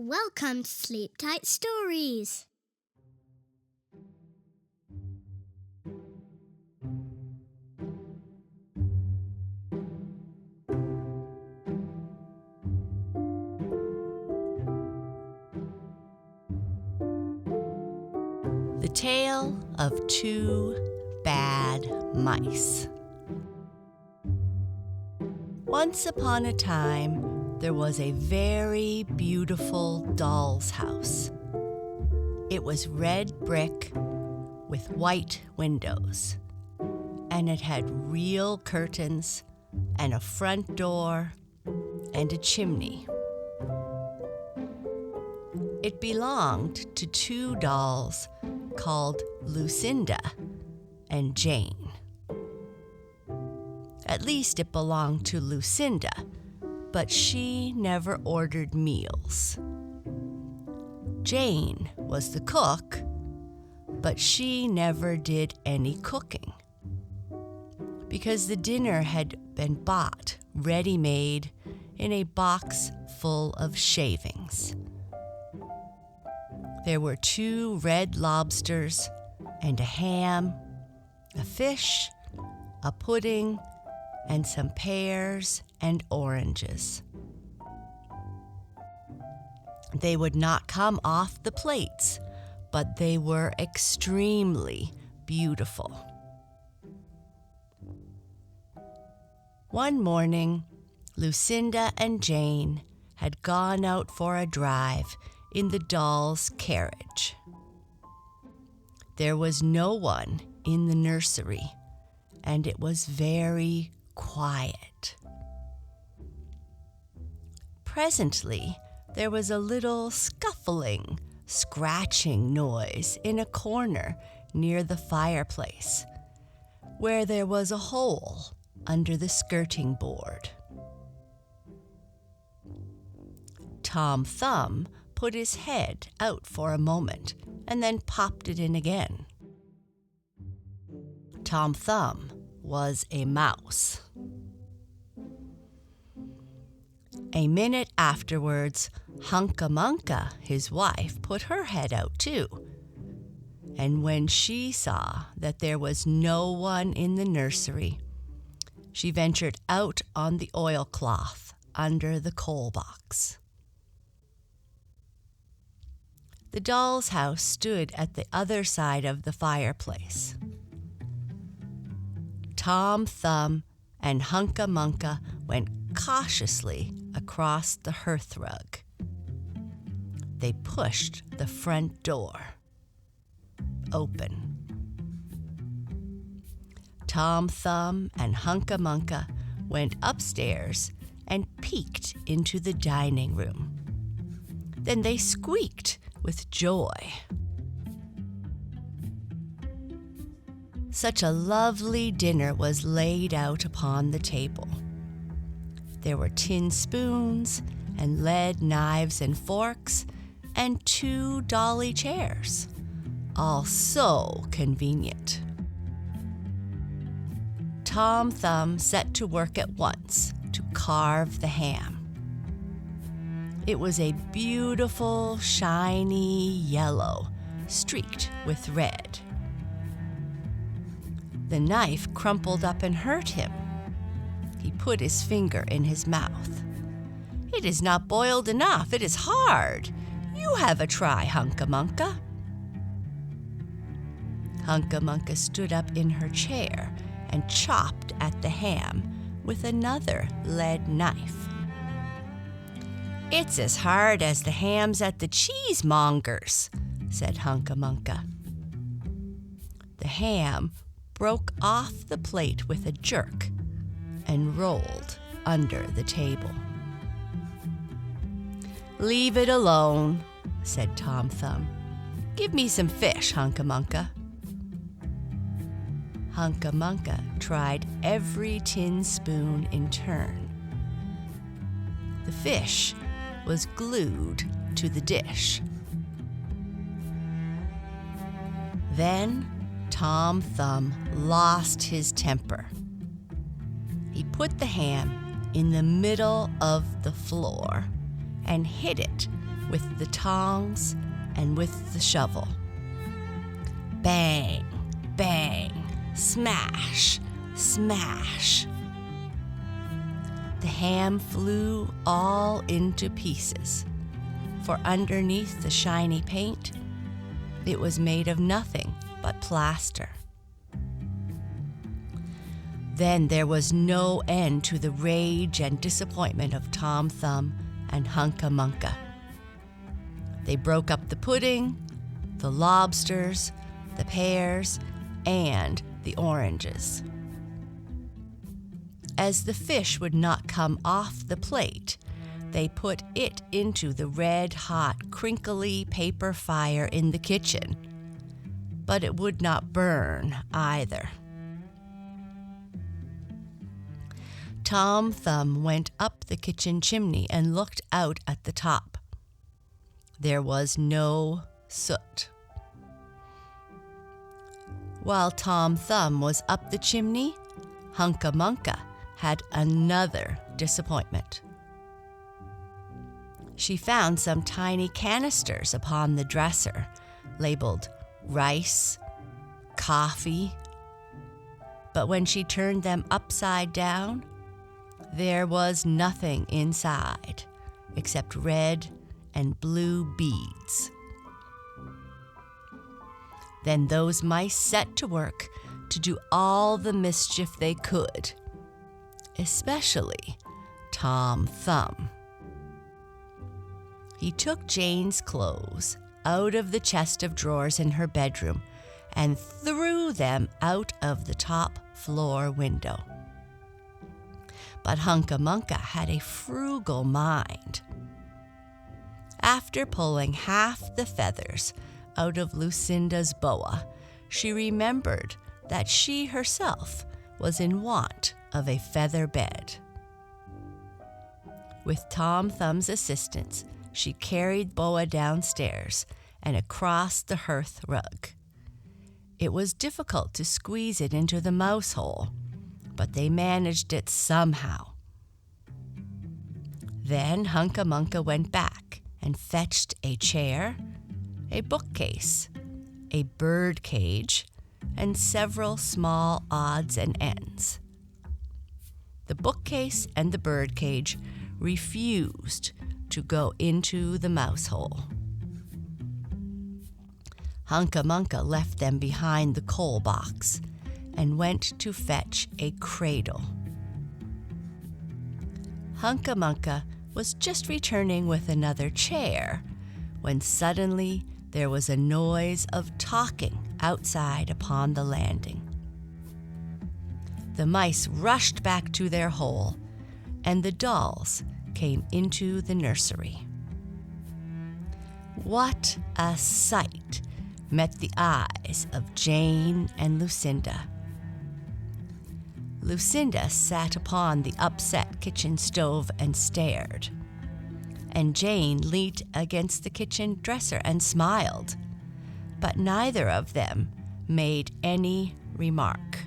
Welcome to Sleep Tight Stories. The Tale of Two Bad Mice. Once upon a time, there was a very beautiful doll's house. It was red brick with white windows, and it had real curtains and a front door and a chimney. It belonged to two dolls called Lucinda and Jane. At least it belonged to Lucinda, but she never ordered meals. Jane was the cook, but she never did any cooking because the dinner had been bought ready-made in a box full of shavings. There were 2 red lobsters and a ham, a fish, a pudding, and some pears and oranges. They would not come off the plates, but they were extremely beautiful. One morning, Lucinda and Jane had gone out for a drive in the doll's carriage. There was no one in the nursery, and it was very quiet. Presently, there was a little scuffling, scratching noise in a corner near the fireplace, where there was a hole under the skirting board. Tom Thumb put his head out for a moment and then popped it in again. Tom Thumb was a mouse. A minute afterwards, Hunca Munca, his wife, put her head out too. And when she saw that there was no one in the nursery, she ventured out on the oilcloth under the coal box. The doll's house stood at the other side of the fireplace. Tom Thumb and Hunca Munca went cautiously across the hearthrug. They pushed the front door open. Tom Thumb and Hunca Munca went upstairs and peeked into the dining room. Then they squeaked with joy. Such a lovely dinner was laid out upon the table. There were tin spoons and lead knives and forks and 2 dolly chairs, all so convenient. Tom Thumb set to work at once to carve the ham. It was a beautiful, shiny yellow, streaked with red. The knife crumpled up and hurt him. He put his finger in his mouth. "It is not boiled enough. It is hard. You have a try, Hunca Munca." Hunca Munca stood up in her chair and chopped at the ham with another lead knife. "It's as hard as the hams at the cheesemonger's," said Hunca Munca. The ham broke off the plate with a jerk and rolled under the table. "Leave it alone," said Tom Thumb. "Give me some fish, Hunca Munca." Hunca Munca tried every tin spoon in turn. The fish was glued to the dish. Then Tom Thumb lost his temper. He put the ham in the middle of the floor and hit it with the tongs and with the shovel. Bang, bang, smash, smash. The ham flew all into pieces, for underneath the shiny paint, it was made of nothing but plaster. Then there was no end to the rage and disappointment of Tom Thumb and Hunca Munca. They broke up the pudding, the lobsters, the pears, and the oranges. As the fish would not come off the plate, they put it into the red-hot, crinkly paper fire in the kitchen, but it would not burn either. Tom Thumb went up the kitchen chimney and looked out at the top. There was no soot. While Tom Thumb was up the chimney, Hunca Munca had another disappointment. She found some tiny canisters upon the dresser, labeled rice, coffee, but when she turned them upside down, there was nothing inside except red and blue beads. Then those mice set to work to do all the mischief they could, especially Tom Thumb. He took Jane's clothes out of the chest of drawers in her bedroom and threw them out of the top floor window. But Hunca Munca had a frugal mind. After pulling half the feathers out of Lucinda's boa, she remembered that she herself was in want of a feather bed. With Tom Thumb's assistance, she carried Boa downstairs and across the hearth rug. It was difficult to squeeze it into the mouse hole, but they managed it somehow. Then Hunca Munca went back and fetched a chair, a bookcase, a bird cage, and several small odds and ends. The bookcase and the bird cage refused to go into the mouse hole. Hunca Munca left them behind the coal box and went to fetch a cradle. Hunca Munca was just returning with another chair when suddenly there was a noise of talking outside upon the landing. The mice rushed back to their hole, and the dolls came into the nursery. What a sight met the eyes of Jane and Lucinda. Lucinda sat upon the upset kitchen stove and stared, and Jane leaned against the kitchen dresser and smiled, but neither of them made any remark.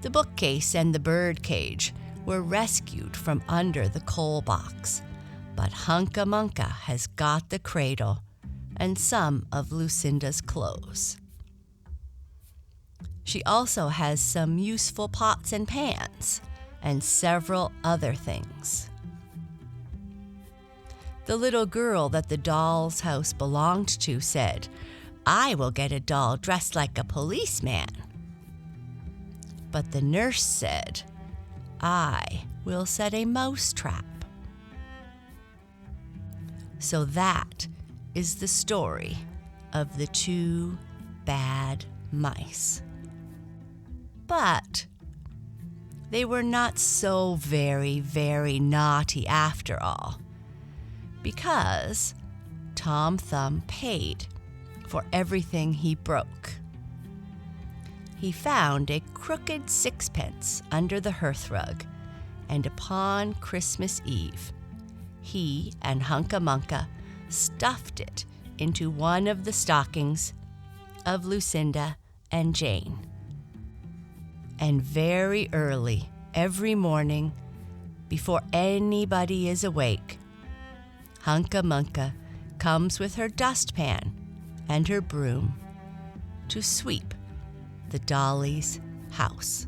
The bookcase and the bird cage were rescued from under the coal box, but Hunca Munca has got the cradle and some of Lucinda's clothes. She also has some useful pots and pans and several other things. The little girl that the doll's house belonged to said, "I will get a doll dressed like a policeman." But the nurse said, "I will set a mouse trap." So that is the story of the two bad mice. But they were not so very, very naughty after all, because Tom Thumb paid for everything he broke. He found a crooked sixpence under the hearthrug, and upon Christmas Eve, he and Hunca Munca stuffed it into one of the stockings of Lucinda and Jane. And very early every morning, before anybody is awake. Hunca Munca comes with her dustpan and her broom to sweep the Dolly's house.